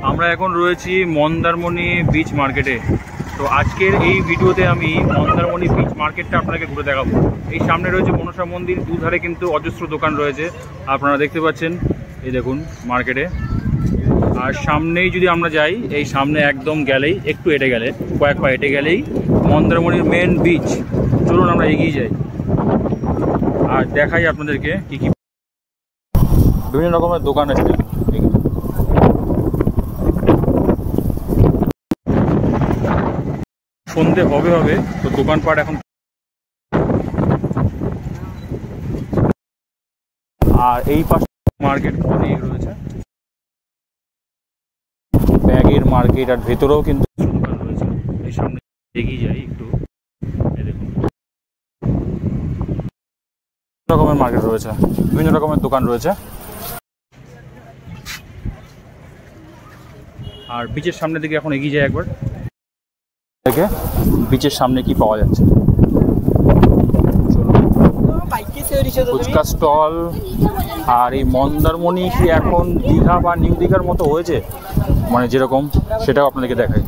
আমরা এখন রয়েছি মন্দারমণি বিচ মার্কেটে। তো আজকের এই ভিডিওতে আমি মন্দারমণি বিচ মার্কেটটা আপনাকে ঘুরে দেখাবো। এই সামনে রয়েছে মনসা মন্দির, দুধারে কিন্তু অজস্র দোকান রয়েছে আপনারা দেখতে পাচ্ছেন। এই দেখুন মার্কেটে। আর সামনেই যদি আমরা যাই, এই সামনে একদম গেলেই, একটু হেঁটে গেলে, কয়েক পা হেঁটে গেলেই মন্দারমণির মেন বিচ। চলুন আমরা এগিয়ে যাই আর দেখাই আপনাদেরকে কী কী বিভিন্ন রকমের দোকান আছে। সন্ধে হবে তো দোকানপাট এখন। আর এই পাশে মার্কেট অনেক রয়েছে, ব্যাগের মার্কেট, আর ভেতরেও কিন্তু দোকান রয়েছে। এই সামনে এগিয়ে যাই একটু, এই দেখুন রকমের মার্কেট রয়েছে, বিভিন্ন রকমের দোকান রয়েছে। আর বিচের সামনের দিকে এখন এগিয়ে যায় একবার, দেখে বিচের সামনে কি পাওয়া যাচ্ছে। ফুচকা স্টল। আর এই মন্দারমণি কি এখন দীঘা বা নিউ দীঘার মতো হয়েছে, মানে যেরকম, সেটাও আপনাদেরকে দেখাই।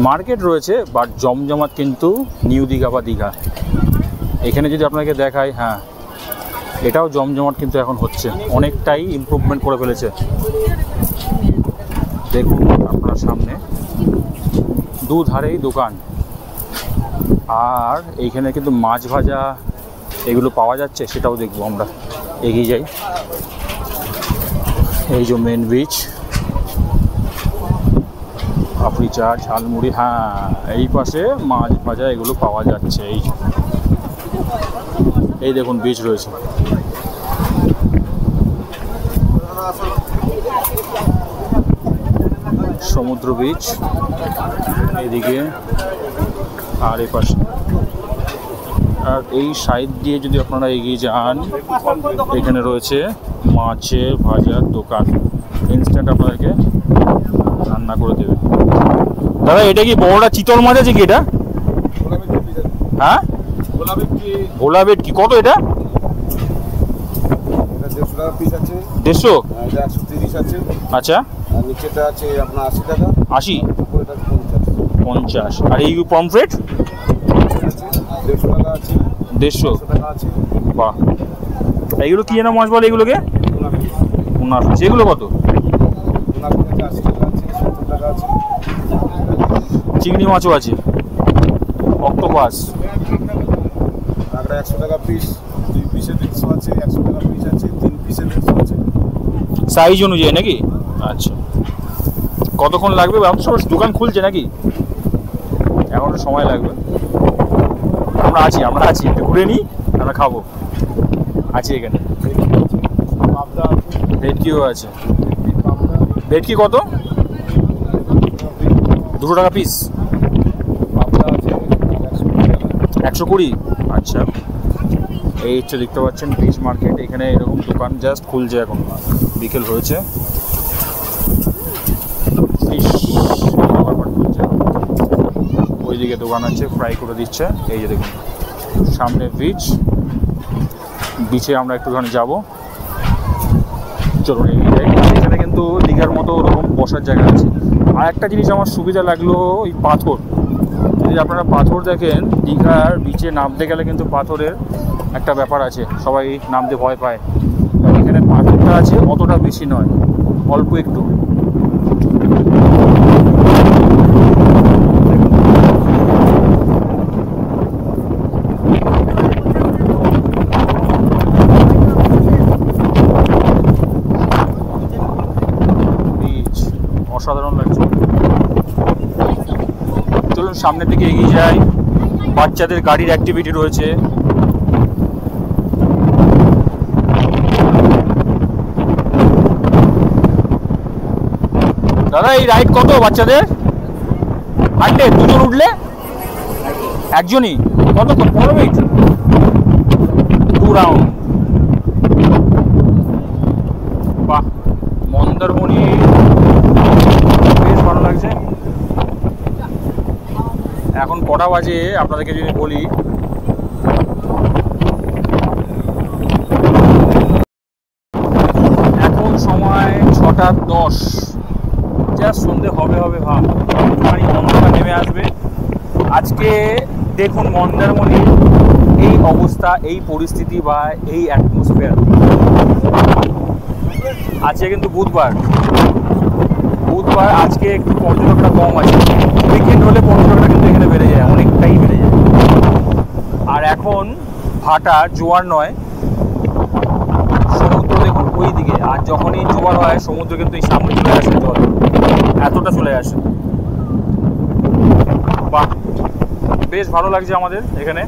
মার্কেট রয়েছে বাট জমজমাট কিন্তু নিউ দীঘা বা দীঘা। এখানে যদি আপনাকে দেখাই, হ্যাঁ এটাও জমজমাট কিন্তু এখন হচ্ছে, অনেকটাই ইমপ্রুভমেন্ট করে ফেলেছে। দেখুন আপনার সামনে দুধারেই দোকান। আর এইখানে কিন্তু মাছ ভাজা এগুলো পাওয়া যাচ্ছে, সেটাও দেখবো আমরা। এগিয়ে যাই। এই যে মেন বিচ, পাপড়ি চাট, ঝালমুড়ি, হ্যাঁ এই পাশে মাছ ভাজা এগুলো পাওয়া যাচ্ছে। এই দেখুন বিচ রয়েছে। সমুদ্র বিচ এদিকে, আর এই পাশে। আর এই সাইড দিয়ে যদি আপনারা এগিয়ে যান, এখানে রয়েছে মাছের ভাজার দোকান, ইনস্ট্যান্ট আপনাদেরকে রান্না করে দেবে। দাদা এটা কি বড়টা চিতল মাছ আছে কি এটা? হ্যাঁ ভোলা ভেটকি কত এটা? 150। আচ্ছা, আপনার 80 টাকা। 80, 50। আর এই পমফ্রেট 150 টাকা আছে। 150 টাকা আছে। বাহ, এইগুলো কি যেন মাছ বলে এগুলোকে? উনাফিস। এগুলো কত? 80 টাকা আছে, 70 টাকা আছে। চিংড়ি মাছও আছে, অক্টোপাস। কাঁকড়া 100 টাকা পিস, 2 পিসে 150 আছে, 100 টাকা পিস আছে, 3 পিসে 150 আছে। সাইজ অনুযায়ী নাকি? আচ্ছা, কতক্ষণ লাগবে? দোকান খুলছে নাকি? এখন সময় লাগবে। আমরা আছি একটু ঘুরে নিই, আমরা খাবো। আছি এখানে। ভেটকিও আছে। ভেটকি কত? 200 টাকা পিস। 120। আচ্ছা, এই হচ্ছে দেখতে পাচ্ছেন বিচ মার্কেট। এখানে এরকম দোকান জাস্ট খুলছে, এখন বিকেল হয়েছে। ওইদিকে দোকান আছে, ফ্রাই করে দিচ্ছে। এই যে দেখুন সামনে বিচ, বিচে আমরা একটুখানি যাবো। চলুন এগিয়ে যাই। এখানে কিন্তু দীঘার মতো ওরকম বসার জায়গা আছে। আর একটা জিনিস আমার সুবিধা লাগলো, ওই পাথর। যদি আপনারা পাথর দেখেন, দীঘার বিচে নামতে গেলে কিন্তু পাথরের একটা ব্যাপার আছে, সবাই নামতে ভয় পায়। এখানে পাথরটা আছে, অতটা বেশি নয়, অল্প একটু। অসাধারণ লাগছে। চলুন সামনের দিকে এগিয়ে যাই। বাচ্চাদের গাড়ির অ্যাক্টিভিটি রয়েছে। দাদা এই রাইড কত বাচ্চাদের? 100। দুজন উঠলে? একজনই? কতক্ষণ? 15 মিনিট, 2 রাউন্ড। বাহ, মন্দারমণি বেশ ভালো লাগছে। এখন কটা বাজে আপনাদেরকে যদি বলি, এখন সময় 6:10, যা সন্ধে হবে হবে ভাব, একটুখানি অন্ধকার নেমে আসবে। আজকে দেখুন মন্দারমণির এই অবস্থা, এই পরিস্থিতি বা এই অ্যাটমসফিয়ার। আজকে কিন্তু বুধবার, আজকে একটু পর্যটকটা কম আছে। উইকেন্ড হলে পর্যটকটা কিন্তু এখানে বেড়ে যায়, অনেকটাই বেড়ে যায়। আর এখন ভাটা, জোয়ার নয়, সমুদ্র দেখুন ওই দিকে। আর যখনই জোয়ার হয় সমুদ্র কিন্তু এই সামনে চলে আসে, জল এতটা চলে আসে। বাহ, বেশ ভালো লাগছে আমাদের এখানে।